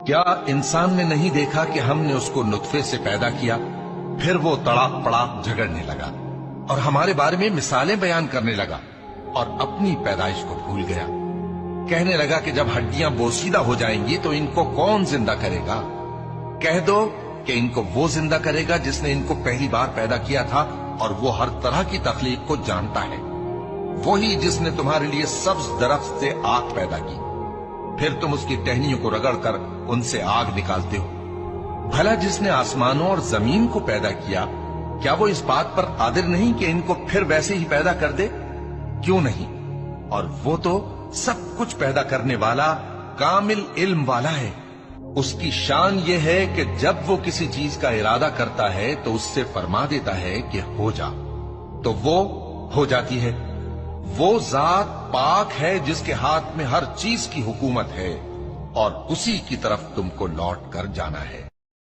کیا انسان نے نہیں دیکھا کہ ہم نے اس کو نطفے سے پیدا کیا، پھر وہ تڑاک پڑاک جھگڑنے لگا اور ہمارے بارے میں مثالیں بیان کرنے لگا اور اپنی پیدائش کو بھول گیا۔ کہنے لگا کہ جب ہڈیاں بوسیدہ ہو جائیں گی تو ان کو کون زندہ کرے گا؟ کہہ دو کہ ان کو وہ زندہ کرے گا جس نے ان کو پہلی بار پیدا کیا تھا، اور وہ ہر طرح کی تخلیق کو جانتا ہے۔ وہی جس نے تمہارے لیے سبز درخت سے آگ پیدا کی، پھر تم اس کی ٹہنیوں کو رگڑ کر ان سے آگ نکالتے ہو۔ بھلا جس نے آسمانوں اور زمین کو پیدا کیا، کیا وہ اس بات پر قادر نہیں کہ ان کو پھر ویسے ہی پیدا کر دے؟ کیوں نہیں؟ اور وہ تو سب کچھ پیدا کرنے والا، کامل علم والا ہے۔ اس کی شان یہ ہے کہ جب وہ کسی چیز کا ارادہ کرتا ہے تو اس سے فرما دیتا ہے کہ ہو جا، تو وہ ہو جاتی ہے۔ وہ ذات پاک ہے جس کے ہاتھ میں ہر چیز کی حکومت ہے، اور اسی کی طرف تم کو لوٹ کر جانا ہے۔